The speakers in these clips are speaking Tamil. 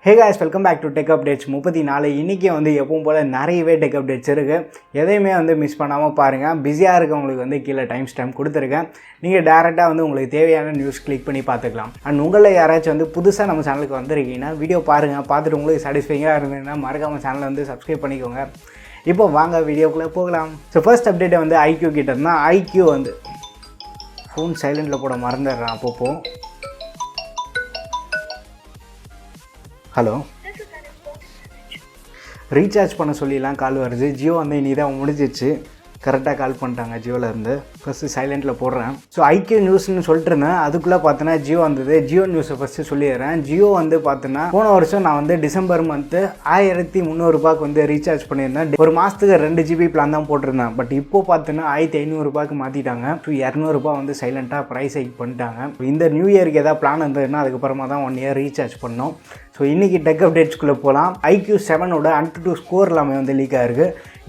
Hey guys, welcome back to Tech Updates 34. இன்றைக்கி எப்பவும் போல் நிறையவே டெக் அப்டேட்ஸ் இருக்குது. எதையுமே மிஸ் பண்ணாமல் பாருங்கள். பிஸியாக இருக்கவங்களுக்கு கீழே டைம் ஸ்டாம்ப் கொடுத்துருக்கேன். நீங்கள் டேரெக்டாக உங்களுக்கு தேவையான நியூஸ் கிளிக் பண்ணி பார்த்துக்கலாம். அண்ட் உங்களில் யாராச்சும் புதுசாக நம்ம சேனலுக்கு வந்திருக்கீங்கன்னா வீடியோ பாருங்கள். பார்த்துட்டு உங்களுக்கு சாட்டிஸ்ஃபைங்காக இருந்ததுன்னா மறக்காமல் சேனலை சப்ஸ்கிரைப் பண்ணிக்கோங்க. இப்போ வாங்க வீடியோக்குள்ளே போகலாம். ஸோ ஃபர்ஸ்ட் அப்டேட்டை ஐக்யூ கிட்ட இருந்தால் ஐக்யூ ஃபோன் சைலண்டில் போட மறந்துடுறான் அப்பப்போ. ஹலோ, ரீசார்ஜ் பண்ண சொல்லிலாம் கால் வருது. ஜியோ இனி தான் முடிஞ்சிச்சு. கரெக்டாக கால் பண்ணிட்டாங்க ஜியோவிலேருந்து. ஃபஸ்ட்டு சைலண்டில் போடுறேன். ஸோ ஐக்யூ நியூஸ்னு சொல்லிட்டு இருந்தேன். அதுக்குள்ளே பார்த்தோன்னா ஜியோ வந்தது. ஜியோ நியூஸை ஃபஸ்ட்டு சொல்லிடுறேன். ஜியோ பார்த்தோன்னா போன வருஷம் நான் டிசம்பர் மந்த்து 1300 ரூபாய்க்கு ரீசார்ஜ் பண்ணியிருந்தேன். ஒரு மாதத்துக்கு 2 GB பிளான் தான் போட்டிருந்தேன். பட் இப்போது பார்த்தோன்னா 1500 ரூபாய்க்கு மாற்றிட்டாங்க. ஸோ 200 ரூபாய் சைலண்ட்டாக ப்ரைஸ் ஹைக் பண்ணிட்டாங்க. இந்த நியூ இயருக்கு எதாவது பிளான் இருந்ததுன்னா அதுக்கப்புறமா தான் 1 இயர் ரீசார்ஜ் பண்ணோம். ஸோ இன்றைக்கி டெக் அப்டேட்ஸ்குள்ளே போகலாம். IQ 7ஓட Antutu ஸ்கோர் எல்லாமே லீக் ஆகிருக்கு.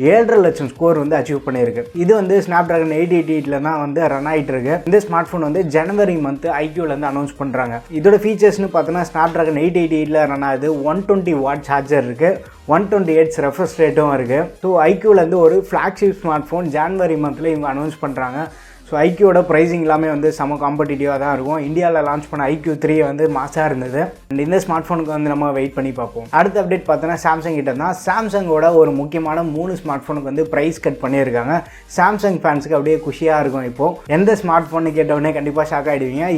7.5 லட்சம் ஸ்கோர் அச்சீவ் பண்ணியிருக்கு. இது Snapdragon 888 தான் ரன் ஆகிட்டு இருக்கு. இந்த ஸ்மார்ட் ஃபோன் ஜனவரி மந்த் ஐக்யூலேருந்து அனௌன்ஸ் பண்ணுறாங்க. இதோட ஃபீச்சர்ஸ்னு பார்த்தோன்னா Snapdragon 888 ரன் ஆகுது. 120 வாட் சார்ஜர் இருக்குது. 120 Hz ரெஃப்ரெஷ் ரேட்டும் இருக்குது. ஸோ ஐக்யூலேருந்து ஒரு ஃப்ளாக்ஷிப் ஸ்மார்ட் ஃபோன் ஜனவரி மந்தில் இவங்க அனௌன்ஸ் பண்ணுறாங்க. ஸோ ஐக்யூவோட ப்ரைஸிங் எல்லாமே செம காம்படிட்டிவாக தான் இருக்கும். இந்தியாவில் லான்ச் பண்ண IQ 3 மாசாக இருந்தது. அண்ட் இந்த ஸ்மார்ட் ஃபோனுக்கு நம்ம வெயிட் பண்ணி பார்ப்போம். அடுத்த அப்டேட் பார்த்தோன்னா சாம்சங் கிட்ட தான். சாம்சங்கோட ஒரு முக்கியமான 3 ஸ்மார்ட் ஃபோனுக்கு ப்ரைஸ் கட் பண்ணியிருக்காங்க. சாம்சங் ஃபேன்ஸுக்கு அப்படியே குஷியாக இருக்கும். இப்போது எந்த ஸ்மார்ட் ஃபோனு கேட்டவுடனே கண்டிப்பாக ஷாக் ஆகிடுவீங்க.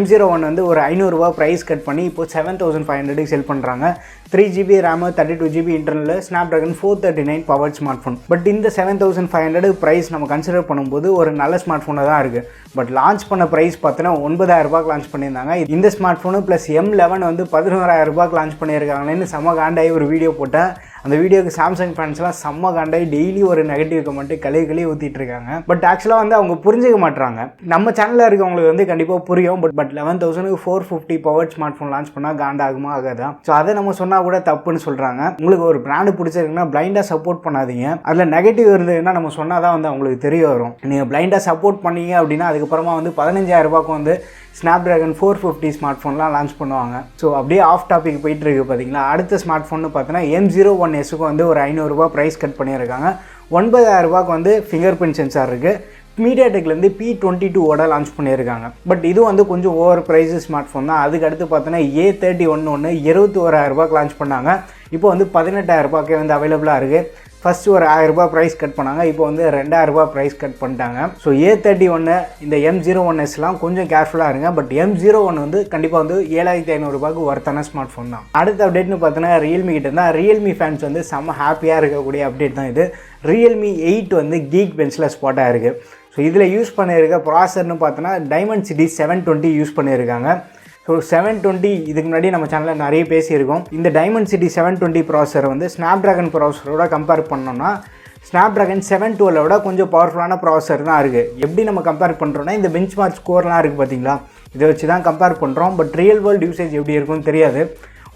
M01 ஒரு 500 ரூபா ப்ரைஸ் கட் பண்ணி இப்போது 7500 செல் பண்ணுறாங்க. 3 GB RAM 32 GB internal Snapdragon 439 powered smart phone. But இந்த 7500 ப்ரைஸ் நம்ம கன்சிடர் பண்ணும்போது ஒரு நல்ல ஸ்மார்ட் ஃபோனாக தான் இருக்குது. பட் லான்ச் பண்ண ப்ரைஸ் பார்த்தோன்னா 9000 ரூபாய்க்கு லான்ச் பண்ணியிருந்தாங்க. இந்த ஸ்மார்ட் ஃபோனு ப்ளஸ் M11 11000 ரூபாய்க்கு லான்ச் பண்ணியிருக்காங்கன்னு செம்ம காண்டாகி ஒரு வீடியோ போட்டேன். அந்த வீடியோக்கு சாம்சங் ஃபேன்ஸ்லாம் செம்ம காண்டாகி டெய்லி ஒரு நெகட்டிவ் கமெண்ட் கழுவி ஊற்றிட்டு இருக்காங்க. பட் ஆக்சுவலாக அவங்க புரிஞ்சிக்க மாட்டுறாங்க. நம்ம சேனலில் இருக்கவங்களுக்கு கண்டிப்பாக புரியும். But 11,000 450 power smart phone launch பண்ணால் காண்டாகுமா ஆகாதா? ஸோ அதை நம்ம சொன்னால் கூட தப்புன்னு சொல்கிறாங்க. உங்களுக்கு ஒரு பிராண்டு பிடிச்சிருக்குன்னா பிளைண்டாக சப்போர்ட் பண்ணாதீங்க. அதில் நெகட்டிவ் இருந்ததுன்னா நம்ம சொன்னால் தான் அவங்களுக்கு தெரிய வரும். நீங்கள் பிளைண்டாக சப்போர்ட் பண்ணீங்க அப்படின்னா அதுக்கப்புறமா 15,000 ரூபாய்க்கு Snapdragon 450 ஸ்மார்ட் ஃபோன்லாம் லான்ச் பண்ணுவாங்க. ஸோ அப்படியே ஆஃப் டாபிக் போயிட்டு இருக்கு பார்த்தீங்களா. அடுத்த ஸ்மார்ட் ஃபோன்னு பார்த்தோன்னா M01S ஒரு 500 ரூபா ப்ரைஸ் கட் பண்ணியிருக்காங்க. 9000 ரூபாய்க்கு ஃபிங்கர் பிரிண்ட் சென்சார் இருக்குது. மீடியாடெக்லேருந்து P22 லான்ச் பண்ணியிருக்காங்க. பட் இது கொஞ்சம் ஓவர் ப்ரைஸ் ஸ்மார்ட் ஃபோன் தான். அதுக்கு அடுத்து பார்த்தோன்னா A31 21,000 ரூபாய்க்கு லான்ச் பண்ணாங்க. இப்போ 18,000 ரூபாய்க்கே அவைலபிளாக இருக்குது. ஃபஸ்ட்டு ஒரு 1000 ரூபாய் ப்ரைஸ் கட் பண்ணாங்க. இப்போ 2000 ரூபாய் ப்ரைஸ் கட் பண்ணிட்டாங்க. ஸோ A31 இந்த M01Sலாம் கொஞ்சம் கேர்ஃபுல்லாக இருங்க. பட் M01 கண்டிப்பாக 7500 ரூபாய்க்கு ஒர்த்தான ஸ்மார்ட் ஃபோன் தான். அடுத்த அப்டேட்னு பார்த்தோன்னா ரியல்மி கிட்ட இருந்தால். ரியல்மி ஃபேன்ஸ் செம்ம ஹாப்பியாக இருக்கக்கூடிய அப்டேட் தான் இது. Realme 8 கீக் பெஞ்சில் ஸ்பாட்டாக இருக்குது. ஸோ இதில் யூஸ் பண்ணியிருக்க ப்ராசர்னு பார்த்தோன்னா Dimensity 720 யூஸ் பண்ணியிருக்காங்க. ஸோ 720 இதுக்கு முன்னாடி நம்ம சேனலில் நிறைய பேசியிருக்கோம். இந்த Dimensity 720 ப்ராசர் Snapdragon ப்ராசரோட கம்பேர் பண்ணோம்னா Snapdragon 712 கொஞ்சம் பவர்ஃபுல்லான ப்ராசர் தான் இருக்குது. எப்படி நம்ம கம்பேர் பண்ணுறோன்னா இந்த பெஞ்ச் மார்க் ஸ்கோர்லாம் இருக்குது பார்த்தீங்களா, இதை வச்சு தான் கம்பேர் பண்ணுறோம். பட் ரியல் வேர்ல்டு யூசேஜ் எப்படி இருக்குன்னு தெரியாது.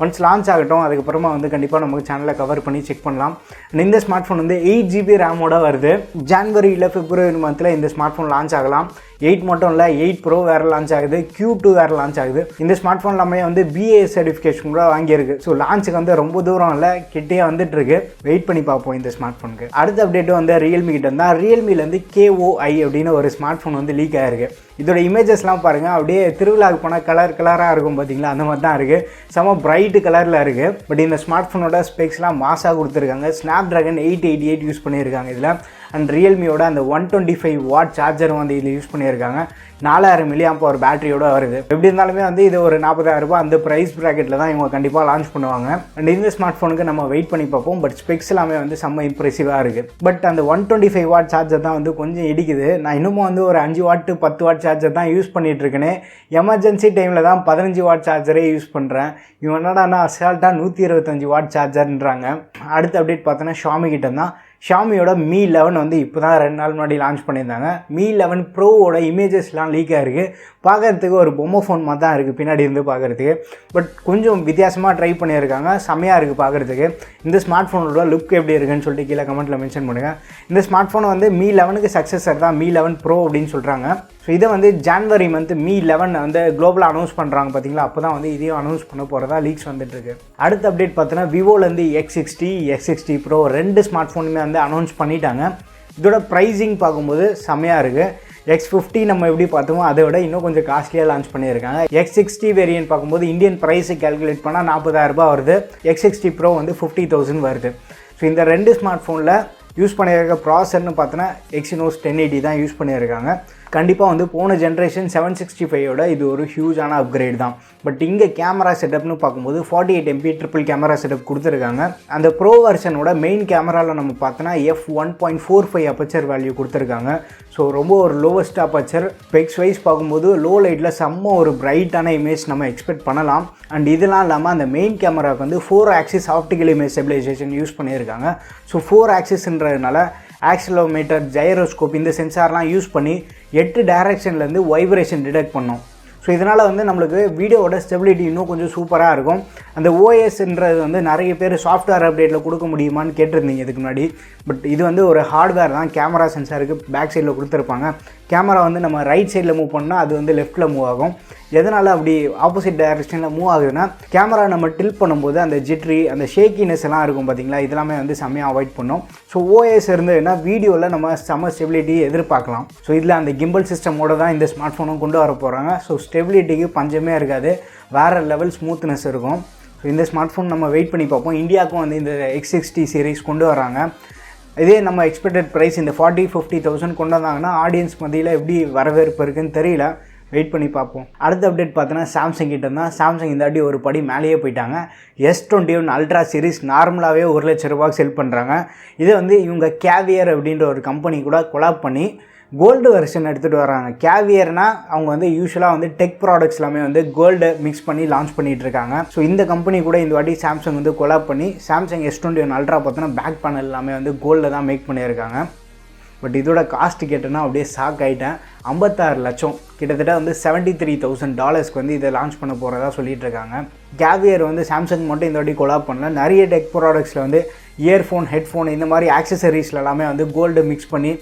ஒன்ஸ் லான்ச் ஆகட்டும், அதுக்கப்புறமா கண்டிப்பாக நமக்கு சேனலில் கவர் பண்ணி செக் பண்ணலாம். அண்ட் இந்த ஸ்மார்ட் ஃபோன் 8 GB ரேமோட வருது. ஜான்வரி இல்லை பிப்ரவரி மந்தில் இந்த ஸ்மார்ட் ஃபோன் லான்ச் ஆகலாம். 8 மட்டும் இல்லை, 8 Pro வேறு லான்ச் ஆகுது, Q2 வேறு லான்ச் ஆகுது. இந்த ஸ்மார்ட் ஃபோன் எல்லாமே BA சர்டிஃபிகேஷன் கூட வாங்கியிருக்கு. ஸோ லான்ச்சுக்கு ரொம்ப தூரம் இல்லை, கிட்டே வந்துட்டுருக்கு. வெயிட் பண்ணி பார்ப்போம் இந்த ஸ்மார்ட் ஃபோனுக்கு. அடுத்த அப்டேட்டு ரியல்மி கிட்ட இருந்தால். ரியல்மிலேருந்து KOI அப்படின்னு ஒரு ஸ்மார்ட் ஃபோன் லீக் ஆகிருக்கு. இதோட இமேஜஸ்லாம் பாருங்கள், அப்படியே திருவிழாவுக்கு போனால் கலராக இருக்கும் பார்த்தீங்களா, அந்த மாதிரி தான் இருக்குது. செம்ம பிரைட்டு கலரில் இருக்குது. பட் இந்த ஸ்மார்ட் ஃபோனோட ஸ்பெக்ஸ்லாம் மாசாக கொடுத்துருக்காங்க. Snapdragon 888 யூஸ் பண்ணியிருக்காங்க இதில். அண்ட் ரியல்மியோட அந்த 125 வாட் சார்ஜரும் இதில் யூஸ் பண்ணியிருக்காங்க. 4000 mAh பேட்டரியோட வருது. எப்படி இருந்தாலுமே இது ஒரு 40,000 ரூபாய் அந்த ப்ரைஸ் ப்ராக்கெட்டில் தான் இவங்க கண்டிப்பாக லான்ச் பண்ணுவாங்க. அண்ட் இந்த ஸ்மார்ட் ஃபோனுக்கு நம்ம வெயிட் பண்ணி பார்ப்போம். பட் ஸ்பெக்ஸ் எல்லாமே செம்ம இம்ப்ரெசிவாக இருக்குது. பட் அந்த 125 வாட் சார்ஜர் தான் கொஞ்சம் இடிக்குது. நான் இன்னமும் ஒரு 5 வாட் 10 வாட் சார்ஜர் தான் யூஸ் பண்ணிகிட்டு இருக்கேனே. எமர்ஜென்சி டைமில் தான் 15 வாட் சார்ஜரே யூஸ் பண்ணுறேன். இவன் என்னடா அசால்ட்டாக 125 வாட் சார்ஜர்ன்றாங்க. அடுத்த அப்டேட் பார்த்தோன்னா Xiaomi கிட்ட தான். ஷாமியோட Mi 11 இப்போ தான் 2 நாள் முன்னாடி லான்ச் பண்ணியிருந்தாங்க. Mi 11 ப்ரோவோட இமேஜஸ்லாம் லீக் ஆகிருக்கு. பார்க்குறதுக்கு ஒரு பொம்மை ஃபோன் மாதிரி தான் இருக்குது பின்னாடி இருந்து பார்க்குறதுக்கு. பட் கொஞ்சம் வித்தியாசமாக ட்ரை பண்ணியிருக்காங்க, செம்மையாக இருக்குது பார்க்குறதுக்கு. இந்த ஸ்மார்ட் ஃபோனோட லுக் எப்படி இருக்குன்னு சொல்லிட்டு கீழே கமெண்ட்டில் மென்ஷன் பண்ணுங்கள். இந்த ஸ்மார்ட் ஃபோனை வந்து Mi 11க்கு சக்ஸஸர் தான் Mi 11 Pro அப்படின்னு சொல்கிறாங்க. ஸோ இதை வந்து ஜான்வரி மந்த் Mi 11 வந்து குளோபலாக அனௌன்ஸ் பண்ணுறாங்க பார்த்தீங்களா, அப்போ தான் வந்து இதையும் அனௌன்ஸ் பண்ண போகிறதா லீக்ஸ் வந்துட்டுருக்கு. அடுத்த அப்டேட் பார்த்தீங்கன்னா விவோலேருந்து X60, X60 Pro 2 ஸ்மார்ட் ஃபோனுமே வந்து அனௌன்ஸ் பண்ணிட்டாங்க. இதோட ப்ரைஸிங் பார்க்கும்போது செம்மையாக இருக்குது. X50 நம்ம எப்படி பார்த்தோமோ அதை விட இன்னும் கொஞ்சம் காஸ்ட்லியாக லான்ச் பண்ணியிருக்காங்க. X60 வேரியன்ட் பார்க்கும்போது இந்தியன் ப்ரைஸை கால்குலேட் பண்ணால் 40,000 வருது. X60 Pro வந்து 50,000 வருது. ஸோ இந்த 2 ஸ்மார்ட் ஃபோனில் யூஸ் பண்ணியிருக்க ப்ராசர்னு பார்த்தோன்னா Exynos 1080 தான் யூஸ் பண்ணியிருக்காங்க. கண்டிப்பாக வந்து போன ஜென்ரேஷன் 765ஓட இது ஒரு ஹியூஜான அப்கிரேட் தான். பட் இங்கே கேமரா செட்டப்னு பார்க்கும்போது 48 MP ட்ரிபிள் கேமரா செட்டப் கொடுத்துருக்காங்க. அந்த ப்ரோ வெர்ஷனோட மெயின் கேமராவில் நம்ம பார்த்தோன்னா f1.45 அப்பச்சர் வேல்யூ கொடுத்துருக்காங்க. ஸோ ரொம்ப ஒரு லோவஸ்ட் அப்பச்சர். ஸ்பெக்ஸ் வைஸ் பார்க்கும்போது லோ லைட்டில் செம்ம ஒரு பிரைட்டான இமேஜ் நம்ம எக்ஸ்பெக்ட் பண்ணலாம். அண்ட் இதெல்லாம் இல்லாமல் அந்த மெயின் கேமராவுக்கு வந்து 4 axis optical image stabilization use பண்ணியிருக்காங்க. ஸோ 4 ஆக்சிஸ்ன்றதுனால ஆக்சிலோமீட்டர், ஜைரோஸ்கோப் இந்த சென்சார்லாம் யூஸ் பண்ணி 8 டைரக்ஷன்லேருந்து வைப்ரேஷன் டிடெக்ட் பண்ணோம். ஸோ இதனால் வந்து நம்மளுக்கு வீடியோவோட ஸ்டெபிலிட்டி இன்னும் கொஞ்சம் சூப்பராக இருக்கும். அந்த ஓஎஸ்ன்றது வந்து நிறைய பேர் சாஃப்ட்வேர் அப்டேட்டில் கொடுக்க முடியுமான்னு கேட்டிருந்தீங்க இதுக்கு முன்னாடி. பட் இது வந்து ஒரு ஹார்ட்வேர் தான். கேமரா சென்சாருக்கு பேக் சைடில் கொடுத்துருப்பாங்க. கேமரா வந்து நம்ம ரைட் சைடில் மூவ் பண்ணால் அது வந்து லெஃப்ட்டில் மூவ் ஆகும். எதனால் அப்படி ஆப்போசிட் டைரக்ஷனில் மூவ் ஆகுதுன்னா, கேமரா நம்ம டில்ட் பண்ணும்போது அந்த ஜிட்ரி, அந்த ஷேக்கினஸ் எல்லாம் இருக்கும் பார்த்தீங்களா, இதெல்லாமே வந்து செம்மையாக அவாய்ட் பண்ணோம். ஸோ ஓஎஸ் இருந்ததுன்னா வீடியோவில் நம்ம செம்ம ஸ்டெபிலிட்டி எதிர்பார்க்கலாம். ஸோ இதில் அந்த கிம்பல் சிஸ்டமோட தான் இந்த ஸ்மார்ட் ஃபோனும் கொண்டு வர போகிறாங்க. ஸோ ஸ்டெபிலிட்டிக்கு பஞ்சமே இருக்காது, வேறு லெவல் ஸ்மூத்னஸ் இருக்கும். ஸோ இந்த ஸ்மார்ட் ஃபோன் நம்ம வெயிட் பண்ணி பார்ப்போம். இந்தியாவுக்கும் வந்து இந்த X60 சீரீஸ் கொண்டு வராங்க. இதே நம்ம எக்ஸ்பெக்டட் ப்ரைஸ் இந்த 40-50,000 கொண்டு வந்தாங்கன்னா ஆடியன்ஸ் மத்தியில் எப்படி வரவேற்பு இருக்குன்னு தெரியல. வெயிட் பண்ணி பார்ப்போம். அடுத்த அப்டேட் பார்த்தோன்னா சாம்சங் கிட்ட தான். சாம்சங் இந்த வாட்டி ஒரு படி மேலேயே போயிட்டாங்க. S21 அல்ட்ரா சீரிஸ் நார்மலாகவே 1 லட்ச ரூபாய்க்கு செல் பண்ணுறாங்க. இதை வந்து இவங்க கேவியர் அப்படின்ற ஒரு கம்பெனி கூட கொலாப் பண்ணி கோல்டு வெர்ஷன் எடுத்துகிட்டு வராங்க. கேவியர்னால் அவங்க வந்து யூஸ்வலாக வந்து டெக் ப்ராடக்ட்ஸ் எல்லாமே வந்து கோல்டு மிக்ஸ் பண்ணி லான்ச் பண்ணிகிட்டு இருக்காங்க. ஸோ இந்த கம்பெனி கூட இந்த வாட்டி சாம்சங் வந்து கொலாப் பண்ணி சாம்சங் S21 அல்ட்ரா பார்த்தோன்னா பேக் பேனல் எல்லாமே வந்து கோல்டில் தான் மேக் பண்ணியிருக்காங்க. பட் இதோட காஸ்ட் கேட்டேன்னா அப்படியே ஷாக் ஆகிட்டேன். 56 லட்சம், கிட்டத்தட்ட வந்து $73,000 வந்து இதை லான்ச் பண்ண போகிறதா சொல்லிட்டு இருக்காங்க. கேவியர் வந்து சாம்சங் மட்டும் இந்த வாட்டி கொலாப் பண்ணல, நிறைய டெக் ப்ராடக்ட்ஸில் வந்து இயர்ஃபோன், ஹெட்ஃபோன் இந்த மாதிரி ஆக்சசரிஸில் எல்லாமே வந்து கோல்டு மிக்ஸ் பண்ணி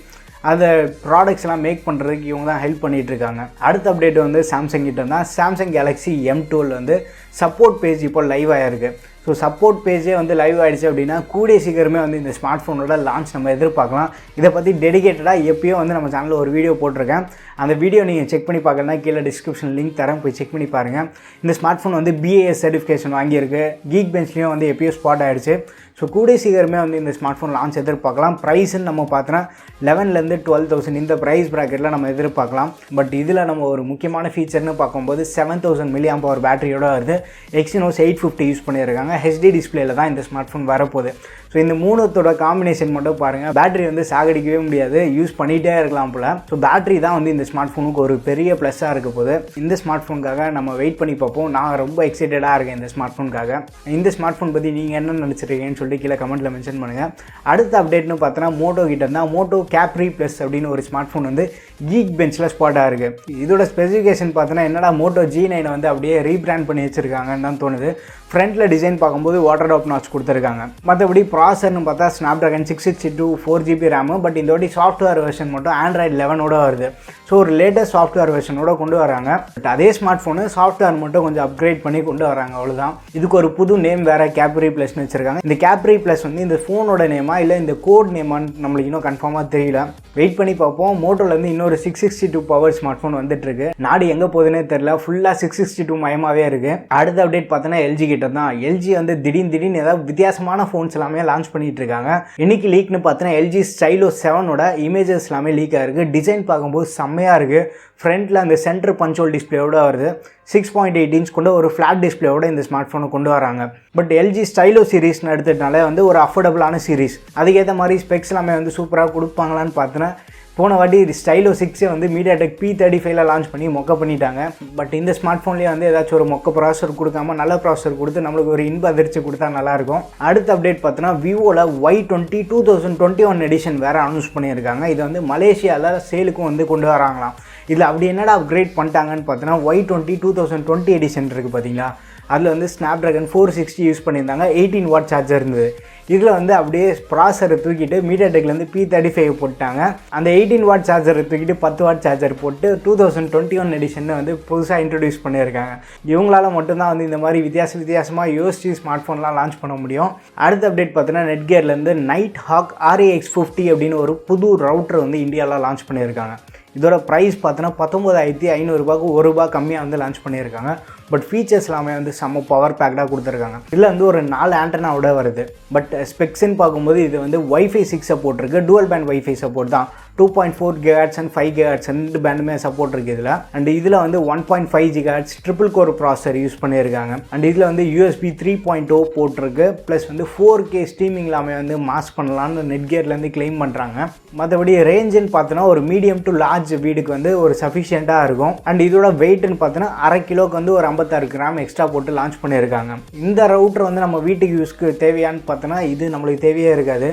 அந்த ப்ராடக்ட்ஸ் எல்லாம் மேக் பண்ணுறதுக்கு இவங்க தான் ஹெல்ப் பண்ணிகிட்டு இருக்காங்க. அடுத்த அப்டேட் வந்து சாம்சங் கிட்ட தான். சாம்சங் கேலக்ஸி M12 வந்து சப்போர்ட் பேஜ் இப்போ லைவ் ஆகிருக்கு. ஸோ சப்போர்ட் பேஜே வந்து லைவ் ஆகிடுச்சு அப்படின்னா கூடிய சீக்கிரமே வந்து இந்த ஸ்மார்ட் ஃபோனோட லான்ச் நம்ம எதிர்பார்க்கலாம். இதை பற்றி டெடிகேட்டடாக எப்போயோ வந்து நம்ம சேனலில் ஒரு வீடியோ போட்டிருக்கேன். அந்த வீடியோ நீங்கள் செக் பண்ணி பார்க்கலன்னா கீழே டிஸ்கிரிப்ஷன் லிங்க் தரேன், போய் செக் பண்ணி பாருங்கள். இந்த ஸ்மார்ட் ஃபோன் வந்து BIS சர்டிஃபிகேஷன் வாங்கியிருக்கு. கீக் பெஞ்ச்லேயும் வந்து எப்போயோ ஸ்பாட் ஆகிடுச்சு. ஸோ கூடிய சீக்கிரமே வந்து இந்த ஸ்மார்ட் ஃபோன் லான்ச் எதிர்பார்க்கலாம். ப்ரைஸ்ன்னு நம்ம பார்த்தோன்னா 11,000 to 12,000 இந்த ப்ரைஸ் ப்ராக்கெட்டில் நம்ம எதிர்பார்க்கலாம். பட் இதில் நம்ம ஒரு முக்கியமான ஃபீச்சர்னு பார்க்கும்போது 7000 mAh பேட்டரியோட வருது. Exynos 850 யூஸ் பண்ணியிருக்காங்க. HD டிஸ்பிளேல தான் இந்த ஸ்மார்ட் ஃபோன் வரப்போகுது. ஸோ இந்த மூணுத்தோட காம்பினேஷன் மட்டும் பாருங்கள், பேட்டரி வந்து சாகடிக்கவே முடியாது, யூஸ் பண்ணிகிட்டே இருக்கலாம் போல். ஸோ பேட்டரி தான் வந்து இந்த ஸ்மார்ட் ஃபோனுக்கு ஒரு பெரிய ப்ளஸ்ஸாக இருக்க போகுது. இந்த ஸ்மார்ட் ஃபோனுக்காக நம்ம வெயிட் பண்ணி பார்ப்போம். நான் ரொம்ப எக்ஸைட்டடாக இருக்கேன் இந்த ஸ்மார்ட் ஃபோனுக்காக. இந்த ஸ்மார்ட் ஃபோன் பற்றி நீங்கள் என்ன நினச்சிருக்கீங்கன்னு சொல்லிட்டு கீழே கமெண்ட்டில் மென்ஷன் பண்ணுங்கள். அடுத்த அப்டேட்னு பார்த்தோன்னா மோட்டோ கிட்ட இருந்தால் மோட்டோ Capri Plus அப்படின்னு ஒரு ஸ்மார்ட் ஃபோன் வந்து கீக் பெஞ்சில் ஸ்பாட்டாக இருக்குது. இதோட ஸ்பெசிஃபிகேஷன் பார்த்தோன்னா என்னடா மோட்டோ G9 வந்து அப்படியே ரீபிராண்ட் பண்ணி வச்சுருக்காங்கன்னு தான் தோணுது. ஃப்ரண்ட்டில் டிசைன் பார்க்கும்போது வாட்டர் டாப் நாட்ச் கொடுத்துருக்காங்க. மற்றபடி ப்ராசர்னு பார்த்தா Snapdragon 662 4GB ரேமு. பட் இந்த வாட்டி சாஃப்ட்வேர் வெர்ஷன் மட்டும் Android 11ஓட வருது. ஸோ ஒரு லேட்டஸ்ட் சாஃப்ட்வேர் வெர்ஷனோட கொண்டு வராங்க. பட் அதே ஸ்மார்ட் ஃபோனு சாஃப்ட்வேர் மட்டும் கொஞ்சம் அப்கிரேட் பண்ணி கொண்டு வராங்க, அவ்வளோதான். இதுக்கு ஒரு புது நேம் வேறு Capri Plusன்னு வச்சுருக்காங்க. இந்த Capri Plus வந்து இந்த ஃபோனோட நேமா இல்லை இந்த கோட் நேமான்னு நம்மளுக்கு இன்னும் கன்ஃபார்மாக தெரியல. வெயிட் பண்ணி பார்ப்போம். மோட்டோலேருந்து இன்னொரு 662 பவர் ஸ்மார்ட் ஃபோன் வந்துட்டுருக்கு. நாடு எங்கே போகுதுன்னே தெரியல, ஃபுல்லாக 662 மயமாகவே இருக்குது. அடுத்த அப்டேட் பார்த்தோன்னா LG கிட்ட தான். LG வந்து திடீர்னு ஏதாவது வித்தியாசமான ஃபோன்ஸ் எல்லாமே லான்ச் பண்ணிட்டு இருக்காங்க. இன்னைக்கு லீக்னு பார்த்தோன்னா LG Stylo 7ஓட இமேஜஸ் எல்லாமே லீக் ஆகிருக்கு. டிசைன் பார்க்கும்போது செம்மையாக இருக்குது. ஃப்ரண்ட்டில் அந்த சென்டர் பஞ்சோல் டிஸ்பிளேயோட வருது. 6.8 inch கொண்ட ஒரு ஃப்ளாட் டிஸ்பிளேயோட இந்த ஸ்மார்ட் ஃபோனை கொண்டு வராங்க. பட் LG Stylo சீரீஸ்னு எடுத்துட்டனால வந்து ஒரு அஃபோர்டபுளான சீரீஸ், அதுக்கேற்ற மாதிரி ஸ்பெக்ஸ் எல்லாமே வந்து சூப்பராக கொடுப்பாங்களான்னு பார்த்தோன்னா போன வாட்டி Stylo 6 வந்து MediaTek P35 லான்ச் பண்ணி மொக்க பண்ணிட்டாங்க. பட் இந்த ஸ்மார்ட் ஃபோன்லேயே வந்து ஏதாச்சும் ஒரு மொக்க ப்ராசர் கொடுக்காம நல்ல ப்ராசர் கொடுத்து நம்மளுக்கு ஒரு இன்ப அதிர்ச்சி கொடுத்தா நல்லாயிருக்கும். அடுத்த அப்டேட் பார்த்தோன்னா விவோவில் Y20 2021 எடிஷன் வேறு அனௌன்ஸ் பண்ணியிருக்காங்க. இது வந்து மலேசியாவில் சேலுக்கும் வந்து கொண்டு வராங்களாம். இதில் அப்படி என்னடா அப்கிரேட் பண்ணிட்டாங்கன்னு பார்த்தோன்னா Y20 2020 எடிஷன் இருக்குது பார்த்தீங்களா, அதில் வந்து ஸ்னாப்ட்ராகன் 460 யூஸ் பண்ணியிருந்தாங்க. 18 வாட் சார்ஜர் இருந்தது. இதில் வந்து அப்படியே ப்ராசரை தூக்கிட்டு மீடியாடெக்லேருந்து P35 போட்டாங்க. அந்த 18 வாட் சார்ஜரை தூக்கிட்டு 10 வாட் சார்ஜர் போட்டு 2021 எடிஷன் வந்து புதுசாக இன்ட்ரடியூஸ் பண்ணியிருக்காங்க. இவங்களால மட்டும்தான் வந்து இந்த மாதிரி வித்தியாசமாக யோசிச்சு ஸ்மார்ட் ஃபோன்லாம் லான்ச் பண்ண முடியும். அடுத்த அப்டேட் பார்த்தீங்கன்னா நெட்கியர்லேருந்து நைட் ஹாக் RAX50 அப்படின்னு ஒரு புது ரவுட்டர் வந்து இந்தியாவில் லான்ச் பண்ணியிருக்காங்க. இதோட ப்ரைஸ் பார்த்தோன்னா 19,500 ₹1 கம்மியாக வந்து லான்ச் பண்ணியிருக்காங்க. பட் ஃபீச்சர்ஸ் எல்லாமே வந்து செம்ம பவர் பேக்டாக கொடுத்துருக்காங்க. இதில் வந்து ஒரு 4 ஆண்டனாவோட வருது. பட் ஸ்பெக்ஸ்ன்னு பார்க்கும்போது இது வந்து Wi-Fi 6 சப்போர்ட் இருக்குது. டூவல் பேண்ட் Wi-Fi சப்போர்ட் தான். 2.4 GHz அண்ட் 5 GHz ரெண்டு பேண்டுமே சப்போர்ட் இருக்குது இதில். அண்ட் இதில் வந்து 1.5 GHz ட்ரிபிள் கோர் ப்ராசர் யூஸ் பண்ணியிருக்காங்க. அண்ட் இதில் வந்து USB 3.0 போட்டிருக்கு. ப்ளஸ் வந்து 4K ஸ்ட்ரீமிங் எல்லாமே வந்து மாஸ் பண்ணலான்னு நெட்கியர்லேருந்து கிளைம் பண்ணுறாங்க. மற்றபடி ரேஞ்சுன்னு பார்த்தோன்னா ஒரு மீடியம் டு லார்ஜ் வீடுக்கு வந்து ஒரு சஃபிஷியண்ட்டாக இருக்கும். அண்ட் இதோட வெயிட்னு பார்த்தோன்னா 1/2 கிலோக்கு வந்து ஒரு 56 கிராம் எக்ஸ்ட்ரா போட்டு லான்ச் பண்ணியிருக்காங்க. இந்த ரவுட்டர் வந்து நம்ம வீட்டுக்கு யூஸ்க்கு தேவையான்னு பார்த்தோன்னா இது நம்மளுக்கு தேவையே இருக்காது.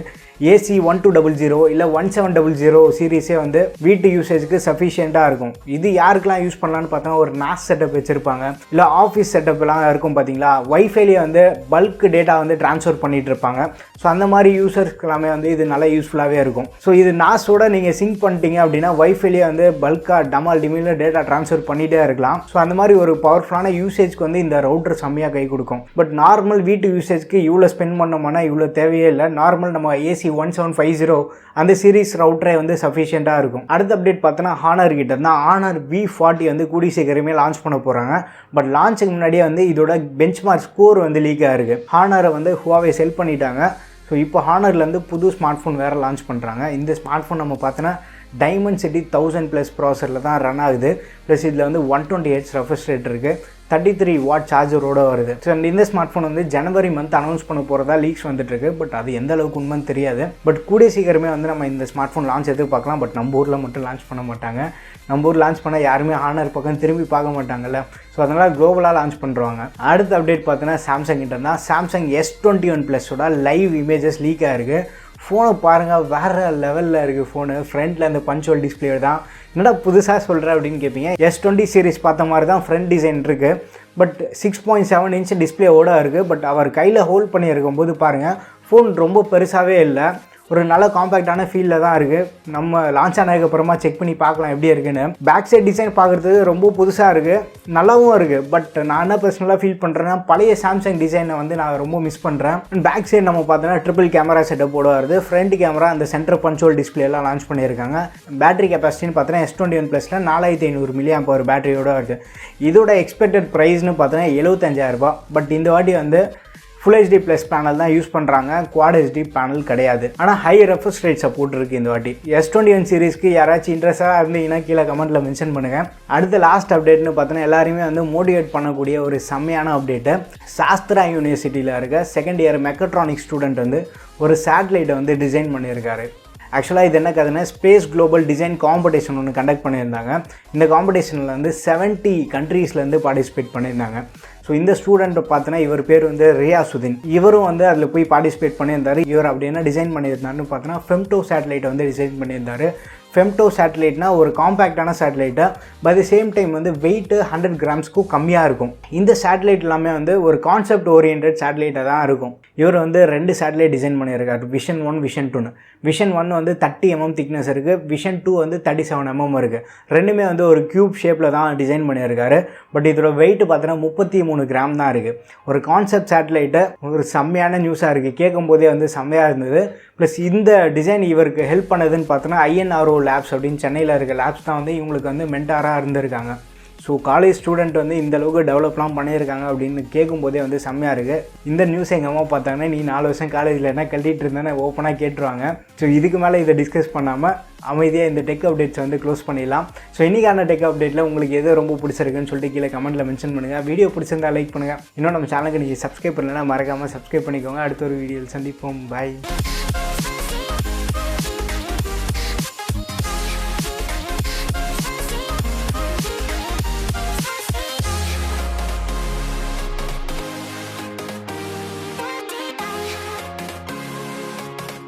AC1200 இல்லை 1700 சீரீஸே வந்து வீட்டு யூசேஜுக்கு சஃபிஷியண்ட்டாக இருக்கும். இது யாருக்கெல்லாம் யூஸ் பண்ணலான்னு பார்த்தோன்னா ஒரு NAS செட்டப் வச்சுருப்பாங்க, இல்லை ஆஃபீஸ் செட்டப்லாம் இருக்கும் பார்த்தீங்களா, வைஃபைலேயே வந்து பல்க் டேட்டா வந்து ட்ரான்ஸ்ஃபர் பண்ணிகிட்டு இருப்பாங்க. ஸோ அந்த மாதிரி யூசர்ஸ்க்கு எல்லாமே வந்து இது நல்லா யூஸ்ஃபுல்லாகவே இருக்கும். ஸோ இது NASஓட நீங்கள் சிங்க் பண்ணிட்டீங்க அப்படின்னா வைஃபைலேயே வந்து பல்காக டமால் டிமியில் டேட்டா ட்ரான்ஸ்ஃபர் பண்ணிகிட்டே இருக்கலாம். ஸோ அந்த மாதிரி ஒரு பவர்ஃபுல்லான யூசேஜ்க்கு வந்து இந்த ரவுட்டர் செம்மையாக கை கொடுக்கும். பட் நார்மல் வீட்டு யூசேஜ்க்கு இவ்வளோ ஸ்பெண்ட் பண்ணோம்னா இவ்வளோ தேவையே இல்லை. நார்மல் நம்ம AC1750 அந்த சீரீஸ் ரவுட்டரே வந்து சஃபிஷியண்ட்டாக இருக்கும். அடுத்த அப்டேட் பார்த்தோன்னா ஹானர் கிட்ட தான் Honor V40 வந்து கூடிய சீக்கிரமே லான்ச் பண்ண போகிறாங்க. பட் லான்ச்சுக்கு முன்னாடியே வந்து இதோட பெஞ்ச்மார்க் ஸ்கோர் வந்து லீக் ஆகிருக்கு. ஹானரை வந்து Huawei செல் பண்ணிட்டாங்க. ஸோ இப்போ ஹானர்லேருந்து புது ஸ்மார்ட் ஃபோன் வேறு லான்ச் பண்ணுறாங்க. இந்த ஸ்மார்ட் ஃபோன் நம்ம பார்த்தோன்னா Dimensity 1000+ ப்ராசரில் தான் ரன் ஆகுது. ப்ளஸ் இதில் வந்து 120 Hz ரெஃப்ரெஷ் ரேட் இருக்குது. 33 வாட் சார்ஜரோடு வருது. ஸோ இந்த ஸ்மார்ட் ஃபோன் வந்து ஜனவரி மந்த் அனௌன்ஸ் பண்ண போகிறதா லீக்ஸ் வந்துட்டுருக்கு. பட் அது எந்த அளவுக்கு உண்மைன்னு தெரியாது. பட் கூடிய சீக்கிரமே வந்து நம்ம இந்த ஸ்மார்ட் ஃபோன் லான்ச் எதிர்பார்க்கலாம். பட் நம்ம ஊரில் மட்டும் லான்ச் பண்ண மாட்டாங்க. நம்ம ஊர் லான்ச் பண்ணால் யாருமே ஹானர் பக்கம் திரும்பி பார்க்க மாட்டாங்கல்ல. ஸோ அதனால் குளோபலாக லான்ச் பண்ணுறாங்க. அடுத்த அப்டேட் பார்த்தோன்னா சாம்சங் கிட்ட தான் சாம்சங் S21+ஓட லைவ் இமேஜஸ் லீக் ஆகிருக்கு. ஃபோனை பாருங்கள், வேறு லெவலில் இருக்குது ஃபோனு. ஃப்ரண்ட்டில் அந்த பஞ்சுவல் டிஸ்பிளே தான். என்னடா புதுசாக சொல்கிறேன் அப்படின்னு கேட்பீங்க. S20 சீரிஸ் பார்த்த மாதிரி தான் ஃப்ரண்ட் டிசைன் இருக்குது. பட் 6.7 இன்ச் டிஸ்பிளேவோட இருக்குது. பட் அவர் கையில் ஹோல்ட் பண்ணி இருக்கும்போது பாருங்கள் ஃபோன் ரொம்ப பெருசாகவே இல்லை, ஒரு நல்ல காம்பேக்டான ஃபீலில் தான் இருக்குது. நம்ம லான்ச் ஆனதுக்கப்புறமா செக் பண்ணி பார்க்கலாம் எப்படி இருக்குன்னு. பேக் சைட் டிசைன் பார்க்குறதுக்கு ரொம்ப புதுசாக இருக்குது, நல்லாவும் இருக்குது. பட் நான் என்ன பர்சனலாக ஃபீல் பண்ணுறேன்னா பழைய சாம்சங் டிசைனை வந்து நான் ரொம்ப மிஸ் பண்ணுறேன். பேக் சைடு நம்ம பார்த்தோன்னா ட்ரிபிள் கேமரா செட்டப்போட வருது. ஃப்ரண்ட் கேமரா அந்த சென்டர் பஞ்சுவல் டிஸ்பிளேலாம் லான்ச் பண்ணியிருக்காங்க. பேட்டரி கெப்பாசிட்டின்னு பார்த்தோன்னா S21+ல 4500 mAh பேட்டரியோட வருது. இதோட எக்ஸ்பெக்டட் ப்ரைஸ்னு பார்த்தோன்னா 75,000. பட் இந்த வாட்டி வந்து ஃபுல் HD ப்ளஸ் பேனல் தான் யூஸ் பண்ணுறாங்க, குவாட் HD பேனல் கிடையாது. ஆனால் ஹை ரெஃப்ரெஷ் ரேட் சப்போர்ட் இருக்குது இந்த வாட்டி. S21 சீரிஸ்க்கு யாராச்சும் இன்ட்ரெஸ்டாக இருந்தீங்கன்னா கீழே கமெண்ட்டில் மென்ஷன் பண்ணுங்கள். அடுத்த லாஸ்ட் அப்டேட்னு பார்த்தோன்னா எல்லாருமே வந்து மோட்டிவேட் பண்ணக்கூடிய ஒரு செம்மையான அப்டேட்டு. சாஸ்திரா யூனிவர்சிட்டியில் இருக்க செகண்ட் இயர் மெக்கட்ரானிக்ஸ் ஸ்டூடெண்ட் வந்து ஒரு சேட்டலைட்டை வந்து டிசைன் பண்ணியிருக்காரு. ஆக்சுவலாக இது என்ன கதைன்னா ஸ்பேஸ் குளோபல் டிசைன் காம்படிஷன் ஒன்று கண்டக்ட் பண்ணியிருந்தாங்க. இந்த காம்படிஷனில் வந்து 70 கண்ட்ரீஸ்லேருந்து பார்ட்டிசிபேட் பண்ணியிருந்தாங்க. ஸோ இந்த ஸ்டூடெண்ட்டை பார்த்தோன்னா இவர் பேர் வந்து ரியாசுதீன். இவரும் வந்து அதில் போய் பார்ட்டிசிபேட் பண்ணியிருந்தார். இவர் அப்படி என்ன டிசைன் பண்ணியிருந்தாருன்னு பார்த்தோன்னா ஃபெம்டோ சேட்டலைட்டை வந்து டிசைன் பண்ணியிருந்தார். ஃபெம்டோ சேட்டலைட்னா ஒரு காம்பேக்டான சேட்டலைட்டை, பை த சேம் டைம் வந்து வெயிட்டு 100 கிராம்ஸ்க்கும் கம்மியாக இருக்கும். இந்த சேட்டலைட் எல்லாமே வந்து ஒரு கான்செப்ட் ஓரியன்ட் சேட்டலைட்டாக தான் இருக்கும். இவர் வந்து 2 சேட்டலைட் டிசைன் பண்ணியிருக்காரு, விஷன் 1 விஷன் 2. விஷன் 1 வந்து 30 mm திக்னஸ் இருக்குது, விஷன் 2 வந்து 37 mm இருக்குது. ரெண்டுமே வந்து ஒரு க்யூப் ஷேப்பில் தான் டிசைன் பண்ணியிருக்காரு. பட் இதோட வெயிட்டு பார்த்தோன்னா 33 கிராம் தான் இருக்குது. ஒரு கான்செப்ட் சேட்டலைட்டை ஒரு செம்மையான நியூஸாக இருக்குது, கேட்கும் போதே வந்து செம்மையாக இருந்தது. ப்ளஸ் இந்த டிசைன் இவருக்கு ஹெல்ப் பண்ணதுன்னு பார்த்தோன்னா INRO லேப்ஸ் அப்படின்னு சென்னையில் இருக்க லேப்ஸ் தான் வந்து இவங்களுக்கு வந்து மென்டாராக இருந்திருக்காங்க. ஸோ காலேஜ் ஸ்டூடெண்ட் வந்து இந்த அளவுக்கு டெவலப்லாம் பண்ணியிருக்காங்க அப்படின்னு கேட்கும்போதே வந்து செம்மையாக இருக்குது. இந்த நியூஸ் எங்கள் அம்மா பார்த்தாங்கன்னா நீ 4 வருஷம் காலேஜில் என்ன கழட்டிகிட்டு இருந்தேன்னு ஓப்பனாக கேட்டுருவாங்க. ஸோ இதுக்கு மேலே இதை டிஸ்கஸ் பண்ணாமல் அமைதியாக இந்த டெக் அப்டேட்ஸ் வந்து க்ளோஸ் பண்ணிடலாம். ஸோ இன்றைக்கான டெக் அப்டேட்டில் உங்களுக்கு எது ரொம்ப பிடிச்சிருக்குன்னு சொல்லிட்டு கீழே கமெண்ட்டில் மென்ஷன் பண்ணுங்கள். வீடியோ பிடிச்சிருந்தா லைக் பண்ணுங்கள். இன்னும் நம்ம சேனலுக்கு நீங்கள் சப்ஸ்கிரைப் பண்ணலைன்னா மறக்காமல் சப்ஸ்கிரைப் பண்ணிக்கோங்க. அடுத்த ஒரு வீடியோவில் சந்திப்போம். பாய்.